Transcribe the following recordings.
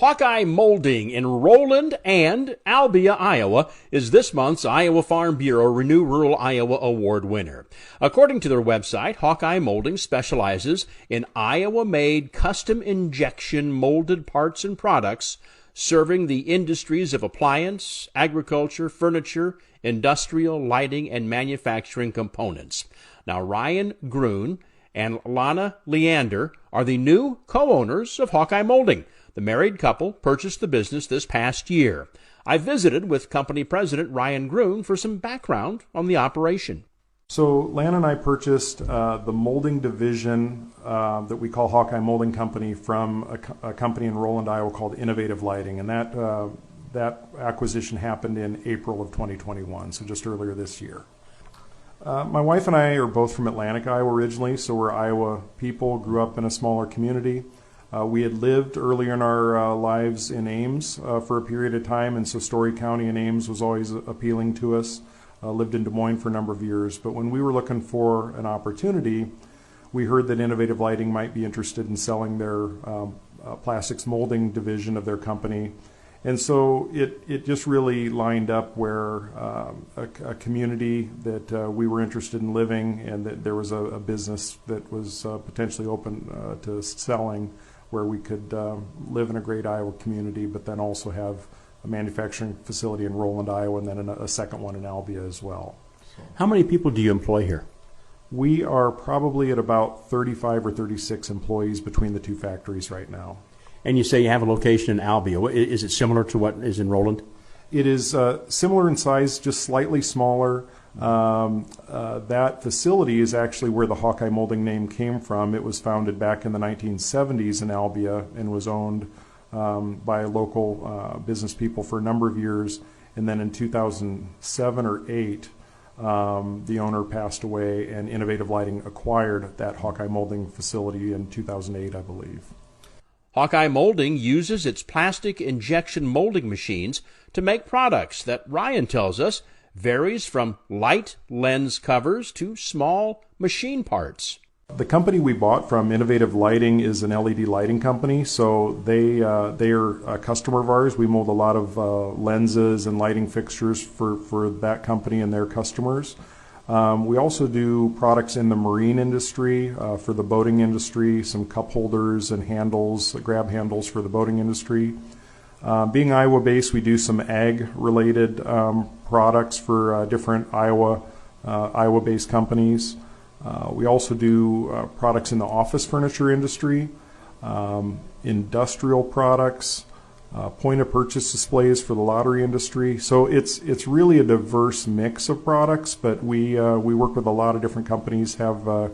Hawkeye Molding in Roland and Albia, Iowa, is this month's Iowa Farm Bureau Renew Rural Iowa Award winner. According to their website, Hawkeye Molding specializes in Iowa-made custom injection molded parts and products serving the industries of appliance, agriculture, furniture, industrial, lighting, and manufacturing components. Now, Ryan Grun and Lana Leander are the new co-owners of Hawkeye Molding. The married couple purchased the business this past year. I visited with company president Ryan Grun for some background on the operation. So Lana and I purchased the molding division that we call Hawkeye Molding Company from a company in Roland, Iowa called Innovative Lighting, and that acquisition happened in April of 2021, so just earlier this year. My wife and I are both from Atlantic, Iowa originally, so we're Iowa people, grew up in a smaller community. We had lived earlier in our lives in Ames for a period of time, and so Story County and Ames was always appealing to us. Lived in Des Moines for a number of years, but when we were looking for an opportunity, we heard that Innovative Lighting might be interested in selling their plastics molding division of their company. And so it just really lined up where a community that we were interested in living, and that there was a business that was potentially open to selling, where we could live in a great Iowa community, but then also have a manufacturing facility in Roland, Iowa, and then a second one in Albia as well. So, how many people do you employ here? We are probably at about 35 or 36 employees between the two factories right now. And you say you have a location in Albia. Is it similar to what is in Roland? It is similar in size, just slightly smaller. That facility is actually where the Hawkeye Molding name came from. It was founded back in the 1970s in Albia and was owned by local business people for a number of years. And then in 2007 or 8, the owner passed away, and Innovative Lighting acquired that Hawkeye Molding facility in 2008, I believe. Hawkeye Molding uses its plastic injection molding machines to make products that, Ryan tells us, varies from light lens covers to small machine parts. The company we bought from, Innovative Lighting, is an LED lighting company, so they are a customer of ours. We mold a lot of lenses and lighting fixtures for that company and their customers. We also do products in the marine industry, for the boating industry, some cup holders and handles, grab handles for the boating industry. Being Iowa-based, we do some ag-related products for different Iowa-based companies. We also do products in the office furniture industry, industrial products, point-of-purchase displays for the lottery industry. So it's really a diverse mix of products, but we work with a lot of different companies, have a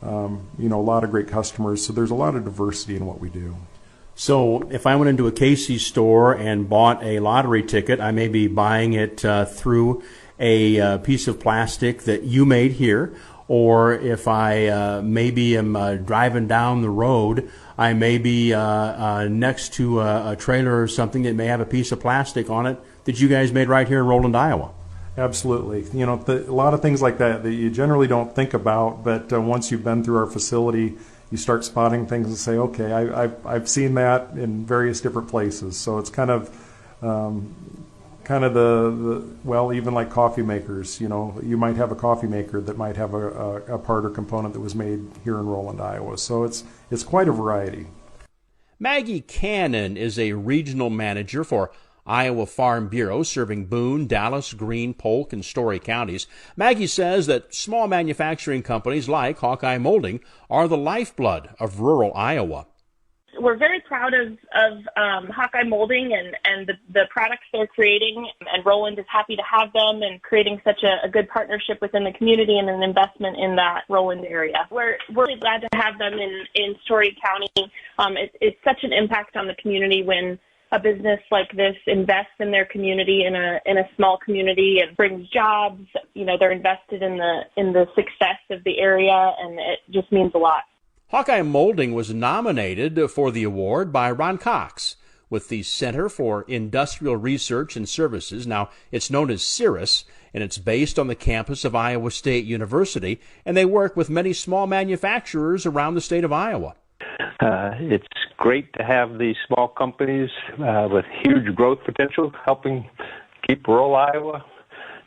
lot of great customers. So there's a lot of diversity in what we do. So if I went into a Casey's store and bought a lottery ticket, I may be buying it through a piece of plastic that you made here. Or if I maybe am driving down the road, I may be next to a trailer or something that may have a piece of plastic on it that you guys made right here in Roland, Iowa. Absolutely. A lot of things like that you generally don't think about, but once you've been through our facility, you start spotting things and say, okay, I've seen that in various different places. So it's kind of even like coffee makers. You might have a coffee maker that might have a part or component that was made here in Roland, Iowa. So it's quite a variety. Maggie Cannon is a regional manager for Iowa Farm Bureau, serving Boone, Dallas, Greene, Polk, and Story counties. Maggie says that small manufacturing companies like Hawkeye Molding are the lifeblood of rural Iowa. We're very proud of Hawkeye Molding and the products they're creating, and Roland is happy to have them and creating such a good partnership within the community and an investment in that Roland area. We're really glad to have them in Story County. It's such an impact on the community when a business like this invests in their community in a small community and brings jobs. They're invested in the success of the area, and it just means a lot. Hawkeye Molding was nominated for the award by Ron Cox with the Center for Industrial Research and Services. Now, it's known as CIRRUS, and it's based on the campus of Iowa State University, and they work with many small manufacturers around the state of Iowa. It's great to have these small companies with huge growth potential helping keep rural Iowa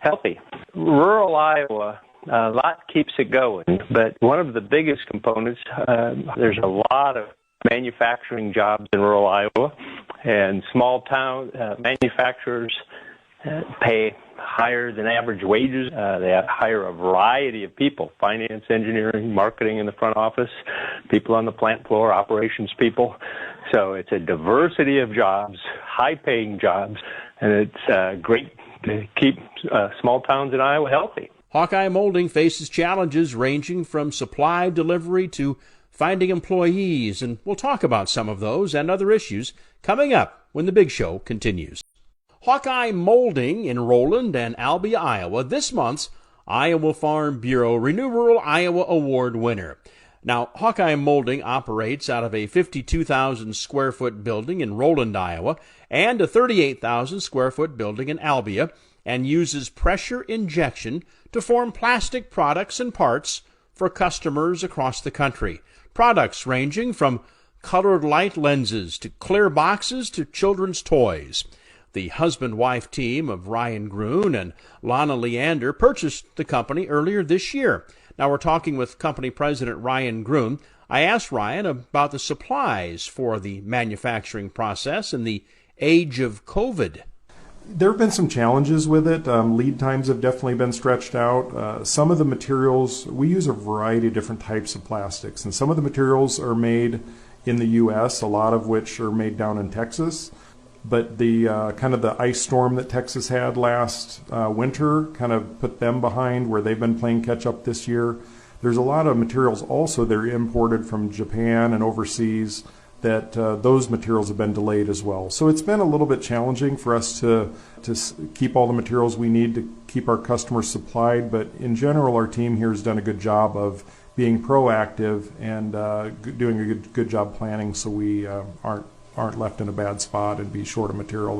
healthy. Rural Iowa, a lot keeps it going, but one of the biggest components, there's a lot of manufacturing jobs in rural Iowa, and small town manufacturers pay higher than average wages. They hire a variety of people: finance, engineering, marketing in the front office, people on the plant floor, operations people. So it's a diversity of jobs, high-paying jobs, and it's great to keep small towns in Iowa healthy. Hawkeye Molding faces challenges ranging from supply delivery to finding employees, and we'll talk about some of those and other issues coming up when the big show continues. Hawkeye Molding in Roland and Albia, Iowa, this month's Iowa Farm Bureau Renew Rural Iowa Award winner. Now, Hawkeye Molding operates out of a 52,000 square foot building in Roland, Iowa, and a 38,000 square foot building in Albia, and uses pressure injection to form plastic products and parts for customers across the country. Products ranging from colored light lenses to clear boxes to children's toys. The husband-wife team of Ryan Grun and Lana Leander purchased the company earlier this year. Now we're talking with company president Ryan Grun. I asked Ryan about the supplies for the manufacturing process in the age of COVID. There have been some challenges with it. Lead times have definitely been stretched out. Some of the materials, we use a variety of different types of plastics, and some of the materials are made in the U.S., a lot of which are made down in Texas. But the kind of the ice storm that Texas had last winter kind of put them behind, where they've been playing catch up this year. There's a lot of materials also that are imported from Japan and overseas that those materials have been delayed as well. So it's been a little bit challenging for us to keep all the materials we need to keep our customers supplied. But in general, our team here has done a good job of being proactive and doing a good job planning, so we aren't left in a bad spot and be short of material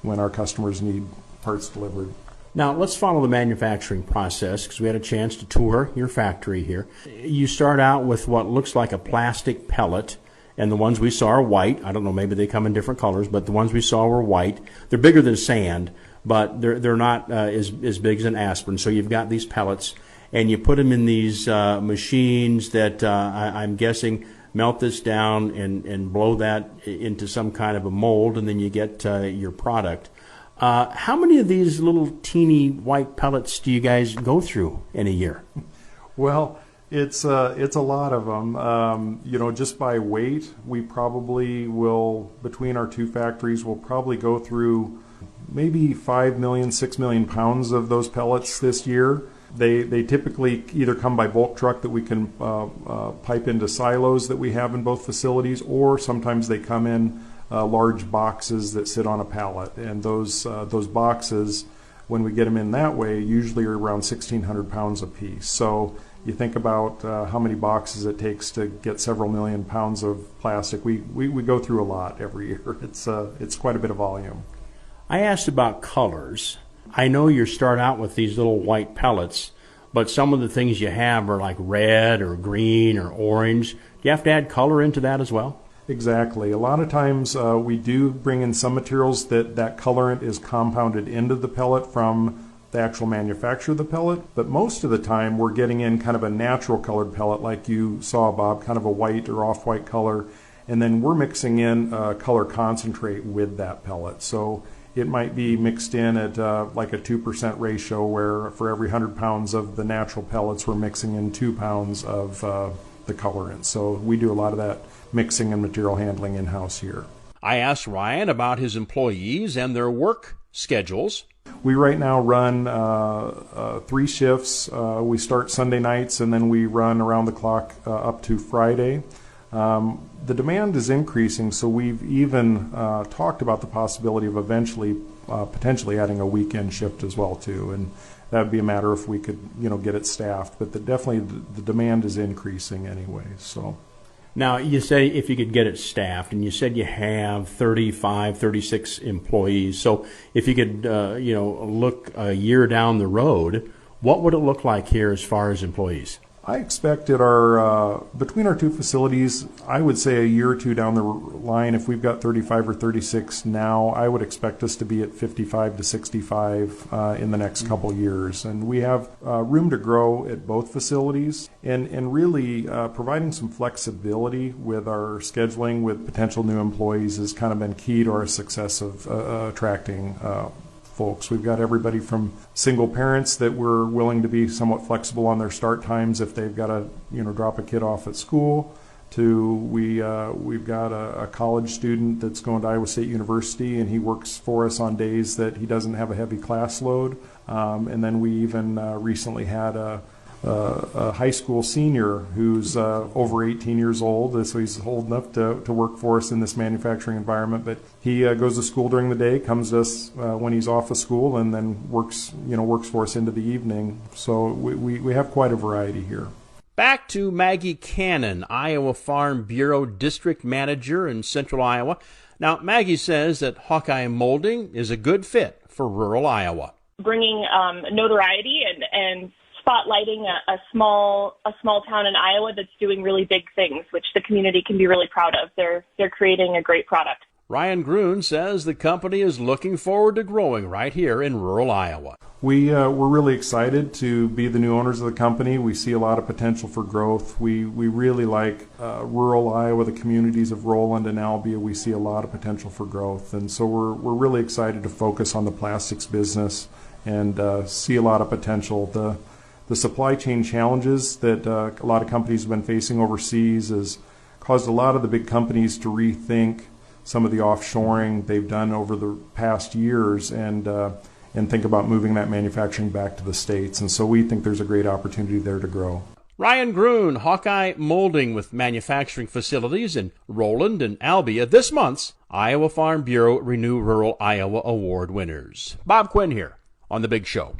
when our customers need parts delivered. Now, let's follow the manufacturing process because we had a chance to tour your factory here. You start out with what looks like a plastic pellet, and the ones we saw are white. I don't know, maybe they come in different colors, but the ones we saw were white. They're bigger than sand, but they're not as big as an aspirin. So you've got these pellets, and you put them in these machines that I'm guessing melt this down and blow that into some kind of a mold, and then you get your product. How many of these little teeny white pellets do you guys go through in a year? Well, it's a lot of them. Just by weight, we probably will, between our two factories, we'll probably go through maybe 5 million, 6 million pounds of those pellets this year. They typically either come by bulk truck that we can pipe into silos that we have in both facilities, or sometimes they come in large boxes that sit on a pallet. And those boxes, when we get them in that way, usually are around 1,600 pounds a piece. So you think about how many boxes it takes to get several million pounds of plastic. We go through a lot every year. It's quite a bit of volume. I asked about colors. I know you start out with these little white pellets, but some of the things you have are like red or green or orange. Do you have to add color into that as well? Exactly. A lot of times we do bring in some materials that colorant is compounded into the pellet from the actual manufacture of the pellet, but most of the time we're getting in kind of a natural colored pellet like you saw, Bob, kind of a white or off-white color, and then we're mixing in color concentrate with that pellet. So it might be mixed in at like a 2% ratio, where for every 100 pounds of the natural pellets, we're mixing in 2 pounds of the colorant. So we do a lot of that mixing and material handling in-house here. I asked Ryan about his employees and their work schedules. We right now run 3 shifts. We start Sunday nights, and then we run around the clock up to Friday. The demand is increasing, so we've even talked about the possibility of eventually potentially adding a weekend shift as well too, and that would be a matter if we could get it staffed. But definitely the demand is increasing anyway. So now you say if you could get it staffed, and you said you have 35, 36 employees. So if you could look a year down the road, what would it look like here as far as employees? I expect at our between our two facilities, I would say a year or two down the line, if we've got 35 or 36 now, I would expect us to be at 55 to 65 in the next couple years. And we have room to grow at both facilities, and really providing some flexibility with our scheduling with potential new employees has kind of been key to our success of attracting folks. We've got everybody from single parents that we're willing to be somewhat flexible on their start times if they've got to, drop a kid off at school, to we've got a college student that's going to Iowa State University, and he works for us on days that he doesn't have a heavy class load. And then we even recently had a high school senior who's over 18 years old, so he's old enough to work for us in this manufacturing environment. But he goes to school during the day, comes to us when he's off of school, and then works for us into the evening. So we have quite a variety here. Back to Maggie Cannon, Iowa Farm Bureau District Manager in Central Iowa. Now, Maggie says that Hawkeye Molding is a good fit for rural Iowa. Bringing notoriety and spotlighting a small town in Iowa that's doing really big things, which the community can be really proud of. They're creating a great product. Ryan Gruen says the company is looking forward to growing right here in rural Iowa. We're really excited to be the new owners of the company. We see a lot of potential for growth. We really like rural Iowa, the communities of Roland and Albia. We see a lot of potential for growth, and so we're really excited to focus on the plastics business and see a lot of potential. The supply chain challenges that a lot of companies have been facing overseas has caused a lot of the big companies to rethink some of the offshoring they've done over the past years and think about moving that manufacturing back to the States. And so we think there's a great opportunity there to grow. Ryan Gruen, Hawkeye Molding with manufacturing facilities in Roland and Albia, this month's Iowa Farm Bureau Renew Rural Iowa Award winners. Bob Quinn here on The Big Show.